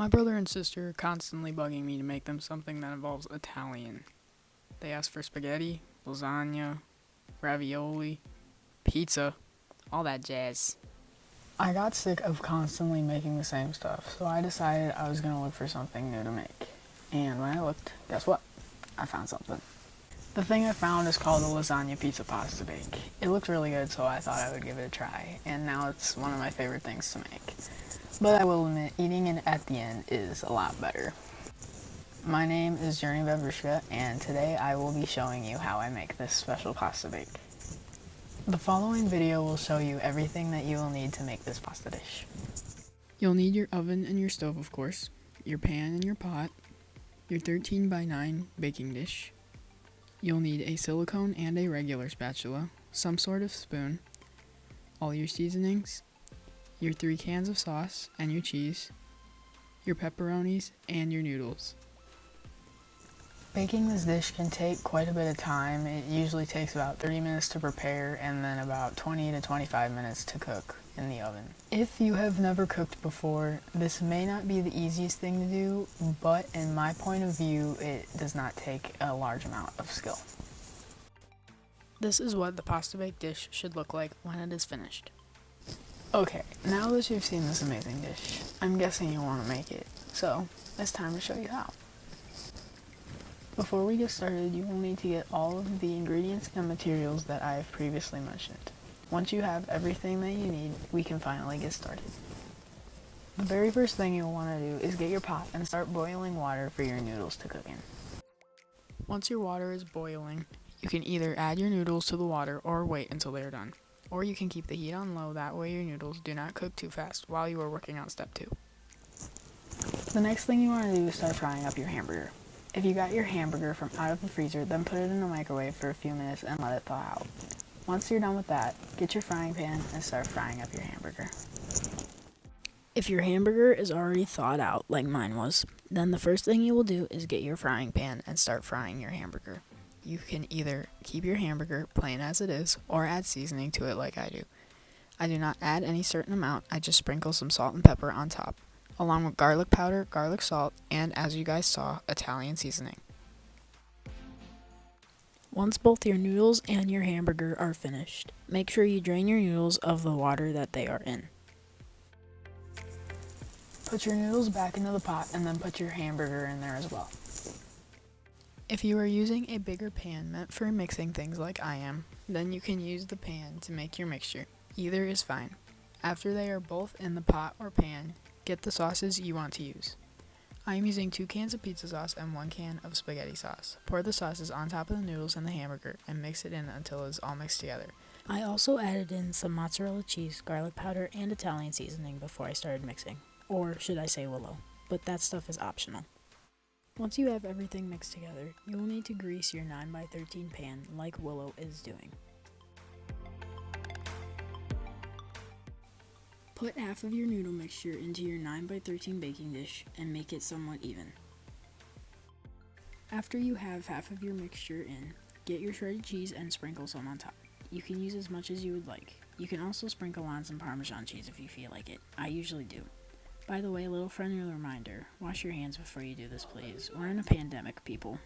My brother and sister are constantly bugging me to make them something that involves Italian. They ask for spaghetti, lasagna, ravioli, pizza, all that jazz. I got sick of constantly making the same stuff, so I decided I was going to look for something new to make. And when I looked, guess what? I found something. The thing I found is called the lasagna pizza pasta bake. It looked really good, so I thought I would give it a try, and now it's one of my favorite things to make. But I will admit, eating it at the end is a lot better. My name is Journey Bevrushka, and today I will be showing you how I make this special pasta bake. The following video will show you everything that you will need to make this pasta dish. You'll need your oven and your stove, of course, your pan and your pot, your 13 by 9 baking dish. You'll need a silicone and a regular spatula, some sort of spoon, all your seasonings, your 3 cans of sauce and your cheese, your pepperonis, and your noodles. Baking this dish can take quite a bit of time. It usually takes about 30 minutes to prepare and then about 20 to 25 minutes to cook in the oven. If you have never cooked before, this may not be the easiest thing to do, but in my point of view, it does not take a large amount of skill. This is what the pasta bake dish should look like when it is finished. Okay, now that you've seen this amazing dish, I'm guessing you want to make it, so it's time to show you how. Before we get started, you will need to get all of the ingredients and materials that I have previously mentioned. Once you have everything that you need, we can finally get started. The very first thing you'll want to do is get your pot and start boiling water for your noodles to cook in. Once your water is boiling, you can either add your noodles to the water or wait until they are done. Or you can keep the heat on low, that way your noodles do not cook too fast while you are working on step 2. The next thing you want to do is start frying up your hamburger. If you got your hamburger from out of the freezer, then put it in the microwave for a few minutes and let it thaw out. Once you're done with that, get your frying pan and start frying up your hamburger. If your hamburger is already thawed out, like mine was, then the first thing you will do is get your frying pan and start frying your hamburger. You can either keep your hamburger plain as it is, or add seasoning to it like I do. I do not add any certain amount, I just sprinkle some salt and pepper on top, along with garlic powder, garlic salt, and as you guys saw, Italian seasoning. Once both your noodles and your hamburger are finished, make sure you drain your noodles of the water that they are in. Put your noodles back into the pot and then put your hamburger in there as well. If you are using a bigger pan meant for mixing things like I am, then you can use the pan to make your mixture. Either is fine. After they are both in the pot or pan, get the sauces you want to use. I am using 2 cans of pizza sauce and 1 can of spaghetti sauce. Pour the sauces on top of the noodles and the hamburger and mix it in until it is all mixed together. I also added in some mozzarella cheese, garlic powder, and Italian seasoning before I started mixing. Or should I say willow, but that stuff is optional. Once you have everything mixed together, you will need to grease your 9x13 pan like Willow is doing. Put half of your noodle mixture into your 9x13 baking dish and make it somewhat even. After you have half of your mixture in, get your shredded cheese and sprinkle some on top. You can use as much as you would like. You can also sprinkle on some Parmesan cheese if you feel like it. I usually do. By the way, a little friendly reminder, wash your hands before you do this, please. We're in a pandemic, people.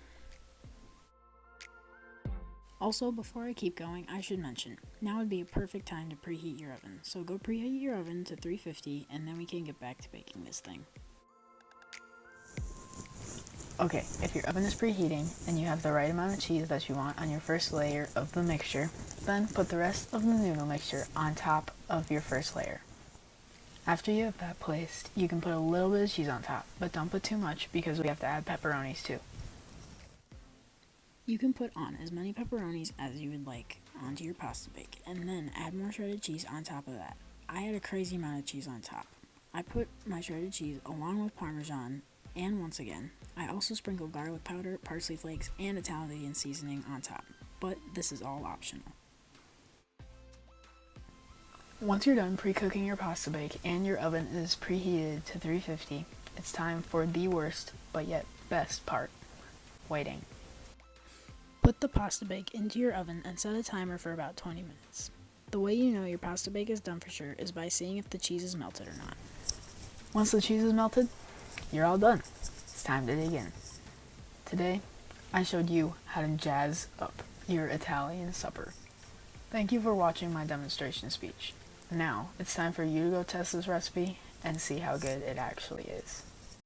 Also, before I keep going, I should mention, now would be a perfect time to preheat your oven. So go preheat your oven to 350 and then we can get back to baking this thing. Okay, if your oven is preheating and you have the right amount of cheese that you want on your first layer of the mixture, then put the rest of the noodle mixture on top of your first layer. After you have that placed, you can put a little bit of cheese on top, but don't put too much because we have to add pepperonis too. You can put on as many pepperonis as you would like onto your pasta bake, and then add more shredded cheese on top of that. I add a crazy amount of cheese on top. I put my shredded cheese along with Parmesan, and once again, I also sprinkle garlic powder, parsley flakes, and Italian seasoning on top, but this is all optional. Once you're done pre-cooking your pasta bake and your oven is preheated to 350, it's time for the worst, but yet best part, waiting. Put the pasta bake into your oven and set a timer for about 20 minutes. The way you know your pasta bake is done for sure is by seeing if the cheese is melted or not. Once the cheese is melted, you're all done. It's time to dig in. Today, I showed you how to jazz up your Italian supper. Thank you for watching my demonstration speech. Now, it's time for you to go test this recipe and see how good it actually is.